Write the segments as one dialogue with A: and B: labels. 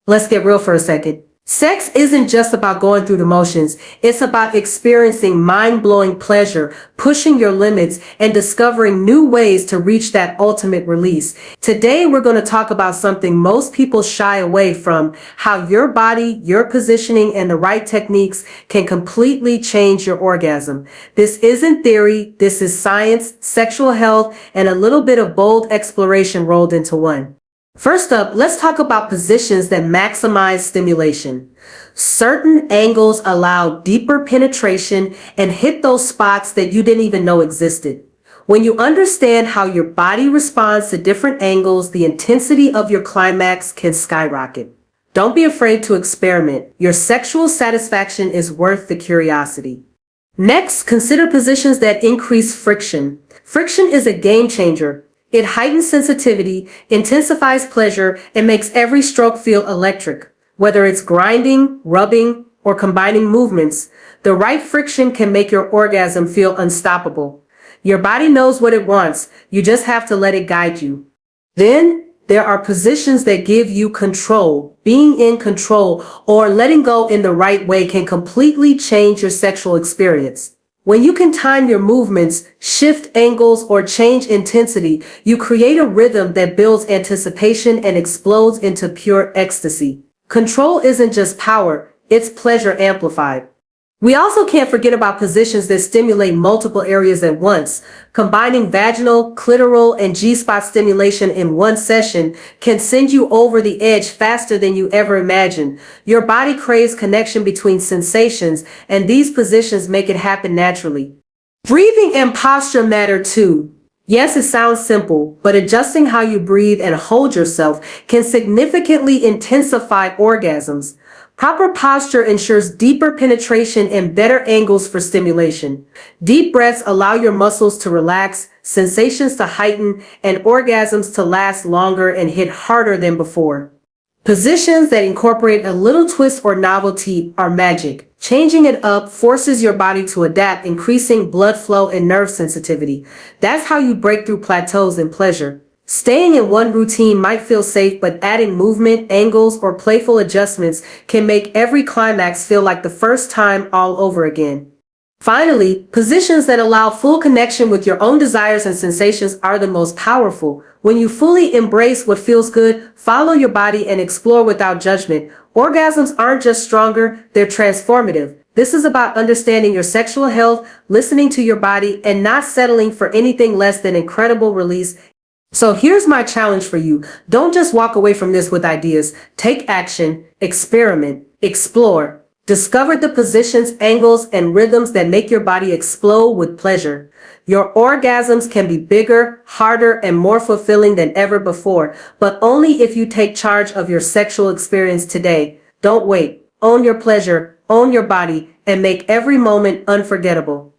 A: Let's get real for a second. Sex isn't just about going through the motions. It's about experiencing mind-blowing pleasure, pushing your limits, and discovering new ways to reach that ultimate release. Today, we're going to talk about something most people shy away from: how your body, your positioning, and the right techniques can completely change your orgasm. This isn't theory. This is science, sexual health, and a little bit of bold exploration rolled into one. First up, let's talk about positions that maximize stimulation. Certain angles allow deeper penetration and hit those spots that you didn't even know existed. When you understand how your body responds to different angles, the intensity of your climax can skyrocket. Don't be afraid to experiment. Your sexual satisfaction is worth the curiosity. Next, consider positions that increase friction. Friction is a game changer. It heightens sensitivity, intensifies pleasure, and makes every stroke feel electric. Whether it's grinding, rubbing, or combining movements, the right friction can make your orgasm feel unstoppable. Your body knows what it wants. You just have to let it guide you. Then, there are positions that give you control. Being in control or letting go in the right way can completely change your sexual experience. When you can time your movements, shift angles, or change intensity, you create a rhythm that builds anticipation and explodes into pure ecstasy. Control isn't just power, it's pleasure amplified. We also can't forget about positions that stimulate multiple areas at once. Combining vaginal, clitoral, and G-spot stimulation in one session can send you over the edge faster than you ever imagined. Your body craves connection between sensations, and these positions make it happen naturally. Breathing and posture matter too. Yes, it sounds simple, but adjusting how you breathe and hold yourself can significantly intensify orgasms. Proper posture ensures deeper penetration and better angles for stimulation. Deep breaths allow your muscles to relax, sensations to heighten, and orgasms to last longer and hit harder than before. Positions that incorporate a little twist or novelty are magic. Changing it up forces your body to adapt, increasing blood flow and nerve sensitivity. That's how you break through plateaus in pleasure. Staying in one routine might feel safe, but adding movement, angles, or playful adjustments can make every climax feel like the first time all over again. Finally, positions that allow full connection with your own desires and sensations are the most powerful. When you fully embrace what feels good, follow your body, and explore without judgment, orgasms aren't just stronger, they're transformative. This is about understanding your sexual health, listening to your body, and not settling for anything less than incredible release. So here's my challenge for you. Don't just walk away from this with ideas. Take action, experiment, explore. Discover the positions, angles, and rhythms that make your body explode with pleasure. Your orgasms can be bigger, harder, and more fulfilling than ever before, but only if you take charge of your sexual experience today. Don't wait. Own your pleasure, own your body, and make every moment unforgettable.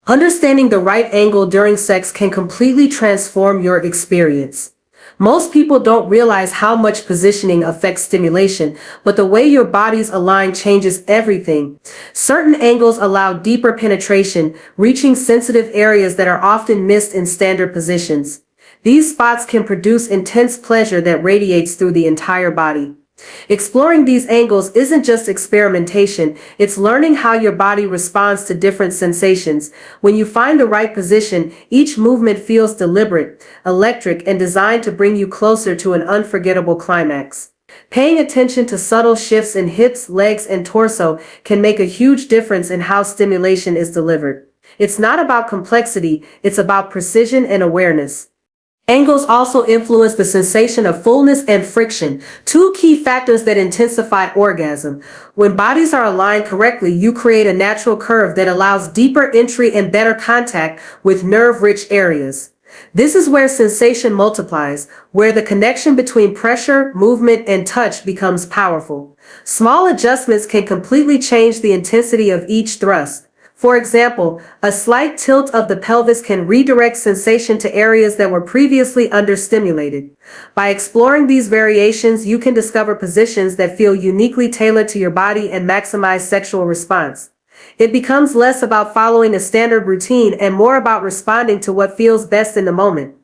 A: Understanding the right angle during sex can completely transform your experience. Most people don't realize how much positioning affects stimulation, but the way your bodies align changes everything. Certain angles allow deeper penetration, reaching sensitive areas that are often missed in standard positions. These spots can produce intense pleasure that radiates through the entire body. Exploring these angles isn't just experimentation, it's learning how your body responds to different sensations. When you find the right position, each movement feels deliberate, electric, and designed to bring you closer to an unforgettable climax. Paying attention to subtle shifts in hips, legs, and torso can make a huge difference in how stimulation is delivered. It's not about complexity, it's about precision and awareness. Angles also influence the sensation of fullness and friction, two key factors that intensify orgasm. When bodies are aligned correctly, you create a natural curve that allows deeper entry and better contact with nerve-rich areas. This is where sensation multiplies, where the connection between pressure, movement, and touch becomes powerful. Small adjustments can completely change the intensity of each thrust. For example, a slight tilt of the pelvis can redirect sensation to areas that were previously understimulated. By exploring these variations, you can discover positions that feel uniquely tailored to your body and maximize sexual response. It becomes less about following a standard routine and more about responding to what feels best in the moment.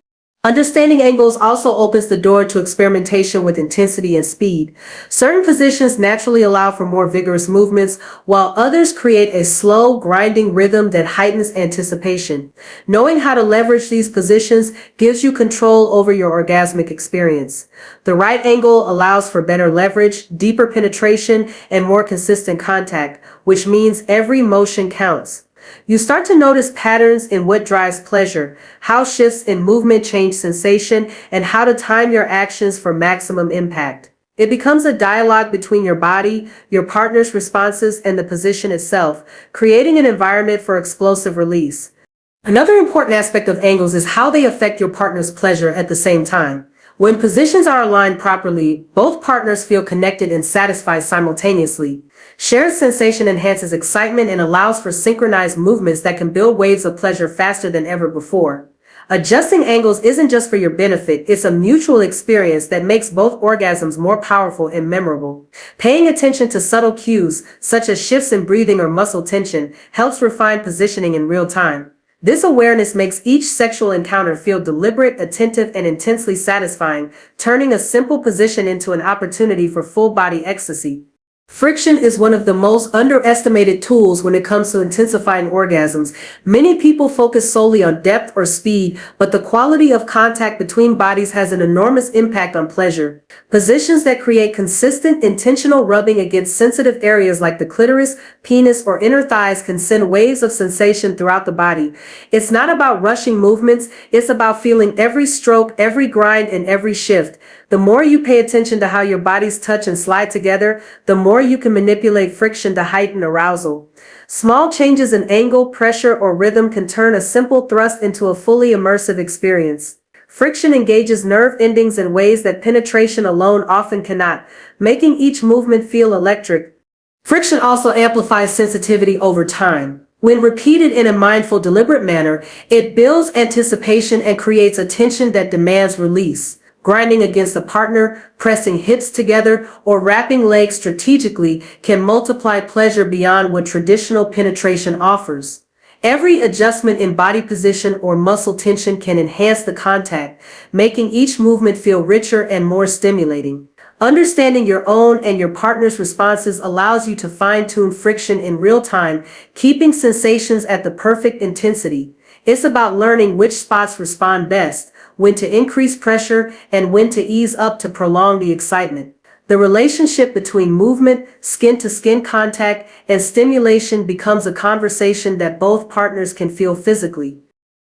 A: Understanding angles also opens the door to experimentation with intensity and speed. Certain positions naturally allow for more vigorous movements, while others create a slow, grinding rhythm that heightens anticipation. Knowing how to leverage these positions gives you control over your orgasmic experience. The right angle allows for better leverage, deeper penetration, and more consistent contact, which means every motion counts. You start to notice patterns in what drives pleasure, how shifts in movement change sensation, and how to time your actions for maximum impact. It becomes a dialogue between your body, your partner's responses, and the position itself, creating an environment for explosive release. Another important aspect of angles is how they affect your partner's pleasure at the same time. When positions are aligned properly, both partners feel connected and satisfied simultaneously. Shared sensation enhances excitement and allows for synchronized movements that can build waves of pleasure faster than ever before. Adjusting angles isn't just for your benefit, it's a mutual experience that makes both orgasms more powerful and memorable. Paying attention to subtle cues, such as shifts in breathing or muscle tension, helps refine positioning in real time. This awareness makes each sexual encounter feel deliberate, attentive, and intensely satisfying, turning a simple position into an opportunity for full-body ecstasy. Friction is one of the most underestimated tools when it comes to intensifying orgasms. Many people focus solely on depth or speed, but the quality of contact between bodies has an enormous impact on pleasure. Positions that create consistent, intentional rubbing against sensitive areas like the clitoris, penis, or inner thighs can send waves of sensation throughout the body. It's not about rushing movements, it's about feeling every stroke, every grind, and every shift. The more you pay attention to how your bodies touch and slide together, the more you can manipulate friction to heighten arousal. Small changes in angle, pressure, or rhythm can turn a simple thrust into a fully immersive experience. Friction engages nerve endings in ways that penetration alone often cannot, making each movement feel electric. Friction also amplifies sensitivity over time. When repeated in a mindful, deliberate manner, it builds anticipation and creates a tension that demands release. Grinding against a partner, pressing hips together, or wrapping legs strategically can multiply pleasure beyond what traditional penetration offers. Every adjustment in body position or muscle tension can enhance the contact, making each movement feel richer and more stimulating. Understanding your own and your partner's responses allows you to fine-tune friction in real time, keeping sensations at the perfect intensity. It's about learning which spots respond best, when to increase pressure, and when to ease up to prolong the excitement. The relationship between movement, skin-to-skin contact, and stimulation becomes a conversation that both partners can feel physically.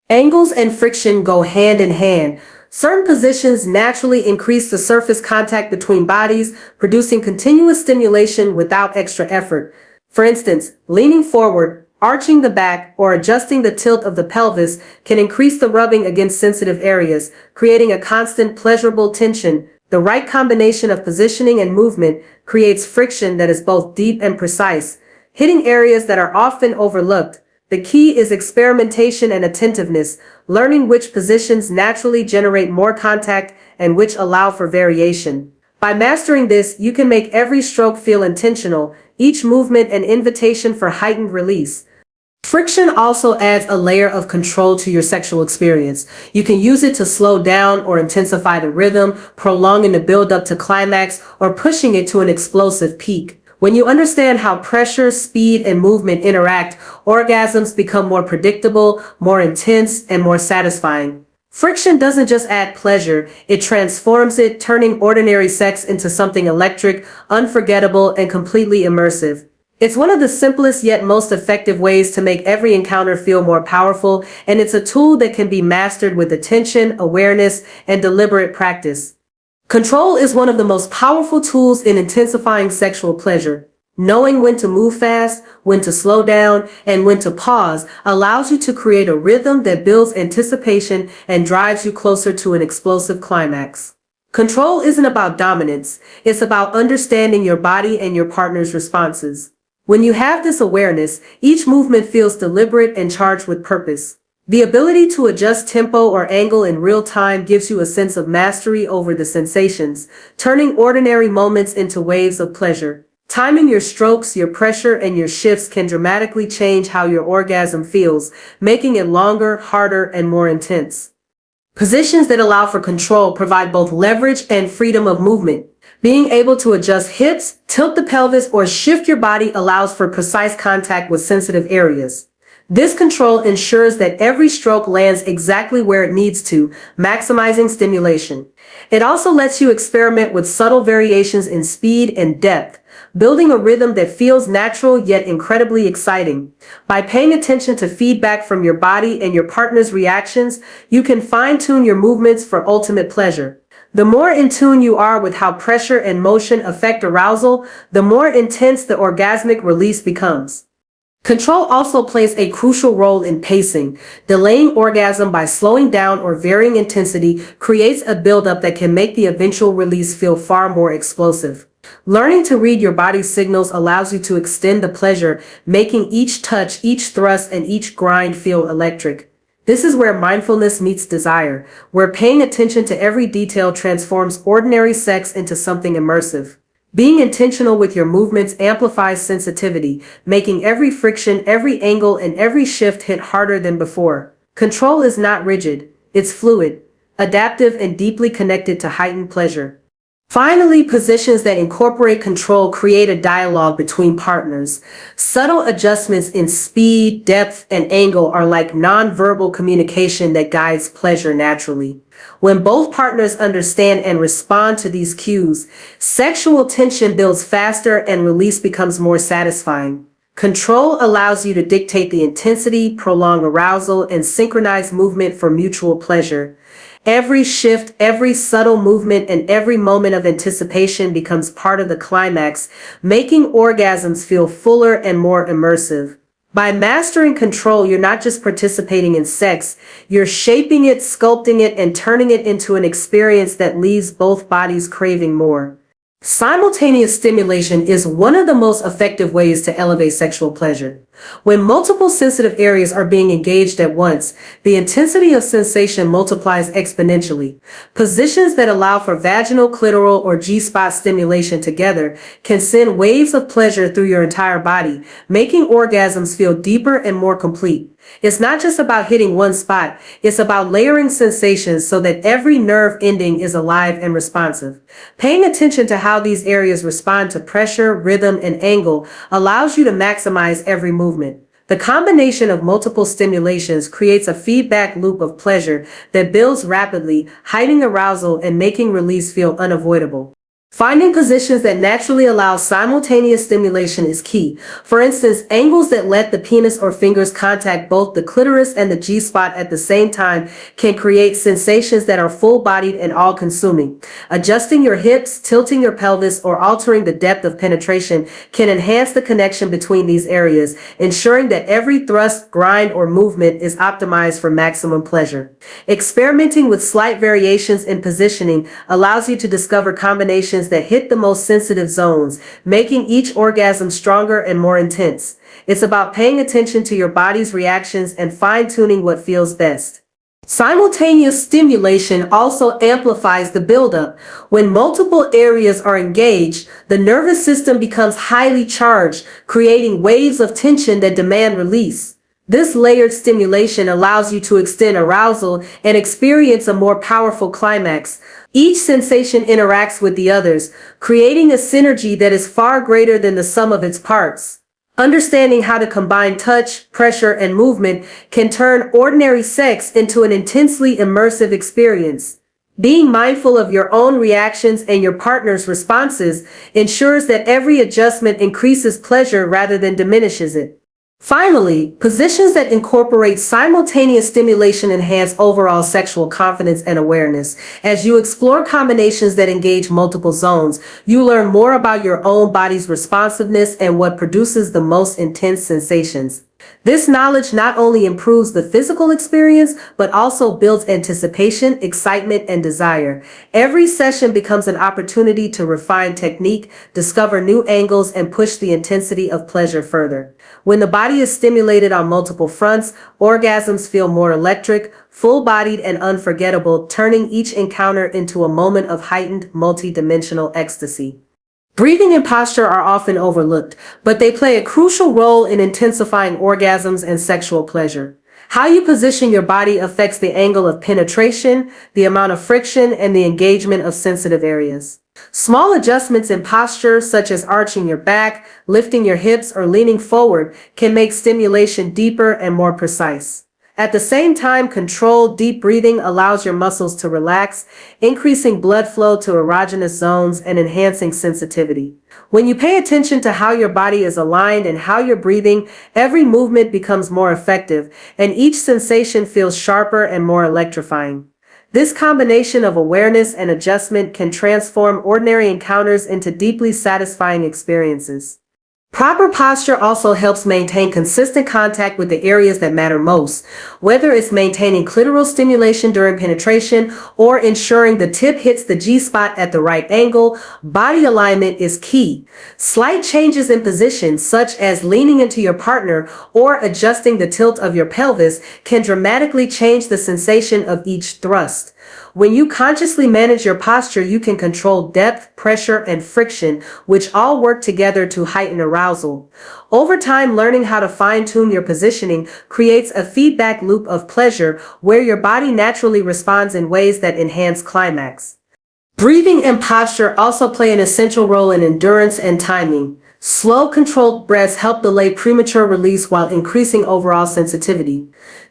A: Angles and friction go hand in hand. Certain positions naturally increase the surface contact between bodies, producing continuous stimulation without extra effort. For instance, leaning forward, arching the back, or adjusting the tilt of the pelvis can increase the rubbing against sensitive areas, creating a constant pleasurable tension. The right combination of positioning and movement creates friction that is both deep and precise, hitting areas that are often overlooked. The key is experimentation and attentiveness, learning which positions naturally generate more contact and which allow for variation. By mastering this, you can make every stroke feel intentional, each movement an invitation for heightened release. Friction also adds a layer of control to your sexual experience. You can use it to slow down or intensify the rhythm, prolonging the build-up to climax, or pushing it to an explosive peak. When you understand how pressure, speed, and movement interact, orgasms become more predictable, more intense, and more satisfying. Friction doesn't just add pleasure, it transforms it, turning ordinary sex into something electric, unforgettable, and completely immersive. It's one of the simplest yet most effective ways to make every encounter feel more powerful, and it's a tool that can be mastered with attention, awareness, and deliberate practice. Control is one of the most powerful tools in intensifying sexual pleasure. Knowing when to move fast, when to slow down, and when to pause allows you to create a rhythm that builds anticipation and drives you closer to an explosive climax. Control isn't about dominance, it's about understanding your body and your partner's responses. When you have this awareness, each movement feels deliberate and charged with purpose. The ability to adjust tempo or angle in real time gives you a sense of mastery over the sensations, turning ordinary moments into waves of pleasure. Timing your strokes, your pressure, and your shifts can dramatically change how your orgasm feels, making it longer, harder, and more intense. Positions that allow for control provide both leverage and freedom of movement. Being able to adjust hips, tilt the pelvis, or shift your body allows for precise contact with sensitive areas. This control ensures that every stroke lands exactly where it needs to, maximizing stimulation. It also lets you experiment with subtle variations in speed and depth, building a rhythm that feels natural yet incredibly exciting. By paying attention to feedback from your body and your partner's reactions, you can fine-tune your movements for ultimate pleasure. The more in tune you are with how pressure and motion affect arousal, the more intense the orgasmic release becomes. Control also plays a crucial role in pacing. Delaying orgasm by slowing down or varying intensity creates a buildup that can make the eventual release feel far more explosive. Learning to read your body's signals allows you to extend the pleasure, making each touch, each thrust, and each grind feel electric. This is where mindfulness meets desire, where paying attention to every detail transforms ordinary sex into something immersive. Being intentional with your movements amplifies sensitivity, making every friction, every angle, and every shift hit harder than before. Control is not rigid, it's fluid, adaptive, and deeply connected to heightened pleasure. Finally, positions that incorporate control create a dialogue between partners. Subtle adjustments in speed, depth, and angle are like nonverbal communication that guides pleasure naturally. When both partners understand and respond to these cues, sexual tension builds faster and release becomes more satisfying. Control allows you to dictate the intensity, prolong arousal, and synchronize movement for mutual pleasure. Every shift, every subtle movement, and every moment of anticipation becomes part of the climax, making orgasms feel fuller and more immersive. By mastering control, you're not just participating in sex, you're shaping it, sculpting it, and turning it into an experience that leaves both bodies craving more. Simultaneous stimulation is one of the most effective ways to elevate sexual pleasure. When multiple sensitive areas are being engaged at once, the intensity of sensation multiplies exponentially. Positions that allow for vaginal, clitoral, or G-spot stimulation together can send waves of pleasure through your entire body, making orgasms feel deeper and more complete. It's not just about hitting one spot, it's about layering sensations so that every nerve ending is alive and responsive. Paying attention to how these areas respond to pressure, rhythm, and angle allows you to maximize every movement. The combination of multiple stimulations creates a feedback loop of pleasure that builds rapidly, heightening arousal and making release feel unavoidable. Finding positions that naturally allow simultaneous stimulation is key. For instance, angles that let the penis or fingers contact both the clitoris and the G-spot at the same time can create sensations that are full-bodied and all-consuming. Adjusting your hips, tilting your pelvis, or altering the depth of penetration can enhance the connection between these areas, ensuring that every thrust, grind, or movement is optimized for maximum pleasure. Experimenting with slight variations in positioning allows you to discover combinations that hit the most sensitive zones, making each orgasm stronger and more intense. It's about paying attention to your body's reactions and fine-tuning what feels best. Simultaneous stimulation also amplifies the buildup. When multiple areas are engaged, the nervous system becomes highly charged, creating waves of tension that demand release. This layered stimulation allows you to extend arousal and experience a more powerful climax. Each sensation interacts with the others, creating a synergy that is far greater than the sum of its parts. Understanding how to combine touch, pressure, and movement can turn ordinary sex into an intensely immersive experience. Being mindful of your own reactions and your partner's responses ensures that every adjustment increases pleasure rather than diminishes it. Finally, positions that incorporate simultaneous stimulation enhance overall sexual confidence and awareness. As you explore combinations that engage multiple zones, you learn more about your own body's responsiveness and what produces the most intense sensations. This knowledge not only improves the physical experience, but also builds anticipation, excitement, and desire. Every session becomes an opportunity to refine technique, discover new angles, and push the intensity of pleasure further. When the body is stimulated on multiple fronts, orgasms feel more electric, full-bodied, and unforgettable, turning each encounter into a moment of heightened, multi-dimensional ecstasy. Breathing and posture are often overlooked, but they play a crucial role in intensifying orgasms and sexual pleasure. How you position your body affects the angle of penetration, the amount of friction, and the engagement of sensitive areas. Small adjustments in posture, such as arching your back, lifting your hips, or leaning forward, can make stimulation deeper and more precise. At the same time, controlled deep breathing allows your muscles to relax, increasing blood flow to erogenous zones and enhancing sensitivity. When you pay attention to how your body is aligned and how you're breathing, every movement becomes more effective, and each sensation feels sharper and more electrifying. This combination of awareness and adjustment can transform ordinary encounters into deeply satisfying experiences. Proper posture also helps maintain consistent contact with the areas that matter most, whether it's maintaining clitoral stimulation during penetration or ensuring the tip hits the G-spot at the right angle. Body alignment is key. Slight changes in position, such as leaning into your partner or adjusting the tilt of your pelvis, can dramatically change the sensation of each thrust. When you consciously manage your posture, you can control depth, pressure, and friction, which all work together to heighten arousal. Over time, learning how to fine-tune your positioning creates a feedback loop of pleasure where your body naturally responds in ways that enhance climax. Breathing and posture also play an essential role in endurance and timing. Slow, controlled breaths help delay premature release while increasing overall sensitivity.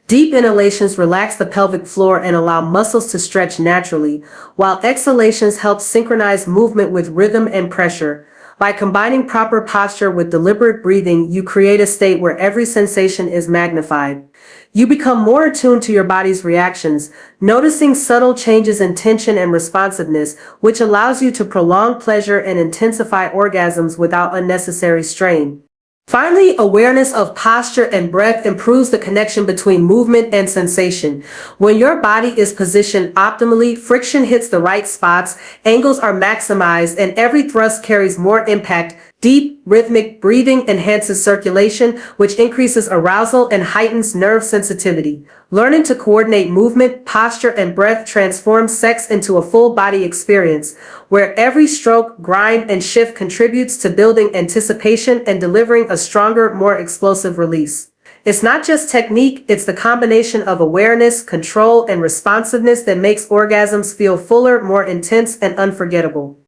A: Deep inhalations relax the pelvic floor and allow muscles to stretch naturally, while exhalations help synchronize movement with rhythm and pressure. By combining proper posture with deliberate breathing, you create a state where every sensation is magnified. You become more attuned to your body's reactions, noticing subtle changes in tension and responsiveness, which allows you to prolong pleasure and intensify orgasms without unnecessary strain. Finally, awareness of posture and breath improves the connection between movement and sensation. When your body is positioned optimally, friction hits the right spots, angles are maximized, and every thrust carries more impact. Deep, rhythmic breathing enhances circulation, which increases arousal and heightens nerve sensitivity. Learning to coordinate movement, posture, and breath transforms sex into a full-body experience, where every stroke, grind, and shift contributes to building anticipation and delivering a stronger, more explosive release. It's not just technique, it's the combination of awareness, control, and responsiveness that makes orgasms feel fuller, more intense, and unforgettable.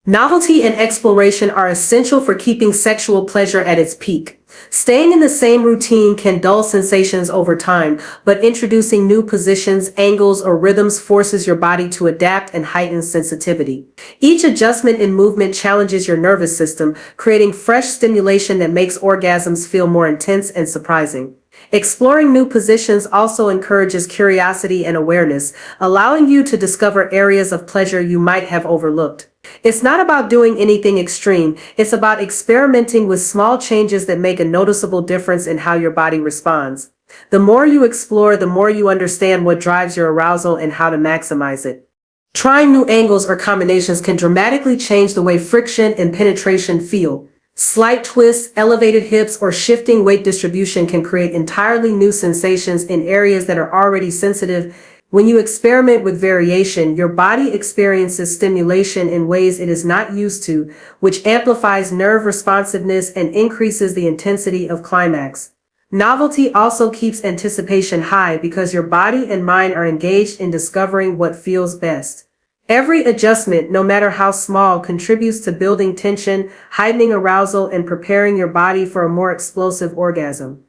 A: Novelty and exploration are essential for keeping sexual pleasure at its peak. Staying in the same routine can dull sensations over time, but introducing new positions, angles, or rhythms forces your body to adapt and heightens sensitivity. Each adjustment in movement challenges your nervous system, creating fresh stimulation that makes orgasms feel more intense and surprising. Exploring new positions also encourages curiosity and awareness, allowing you to discover areas of pleasure you might have overlooked. It's not about doing anything extreme, it's about experimenting with small changes that make a noticeable difference in how your body responds. The more you explore, the more you understand what drives your arousal and how to maximize it. Trying new angles or combinations can dramatically change the way friction and penetration feel. Slight twists, elevated hips, or shifting weight distribution can create entirely new sensations in areas that are already sensitive. When you experiment with variation, your body experiences stimulation in ways it is not used to, which amplifies nerve responsiveness and increases the intensity of climax. Novelty also keeps anticipation high because your body and mind are engaged in discovering what feels best. Every adjustment, no matter how small, contributes to building tension, heightening arousal, and preparing your body for a more explosive orgasm.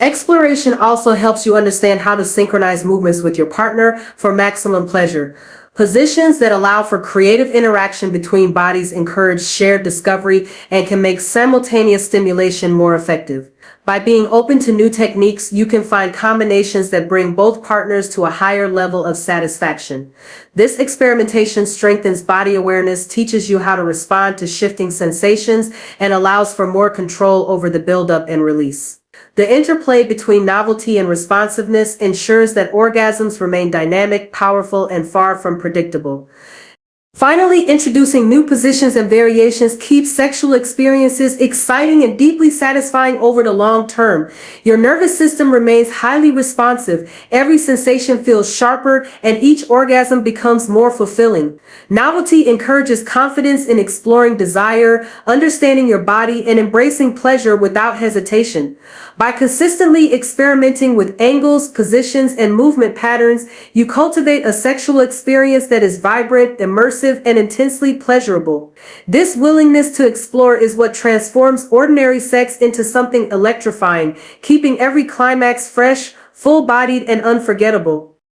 A: Exploration also helps you understand how to synchronize movements with your partner for maximum pleasure. Positions that allow for creative interaction between bodies encourage shared discovery and can make simultaneous stimulation more effective. By being open to new techniques, you can find combinations that bring both partners to a higher level of satisfaction. This experimentation strengthens body awareness, teaches you how to respond to shifting sensations, and allows for more control over the buildup and release. The interplay between novelty and responsiveness ensures that orgasms remain dynamic, powerful, and far from predictable. Finally, introducing new positions and variations keeps sexual experiences exciting and deeply satisfying over the long term. Your nervous system remains highly responsive, every sensation feels sharper, and each orgasm becomes more fulfilling. Novelty encourages confidence in exploring desire, understanding your body, and embracing pleasure without hesitation. By consistently experimenting with angles, positions, and movement patterns, you cultivate a sexual experience that is vibrant, immersive, and intensely pleasurable. This willingness to explore is what transforms ordinary sex into something electrifying, keeping every climax fresh, full-bodied, and unforgettable.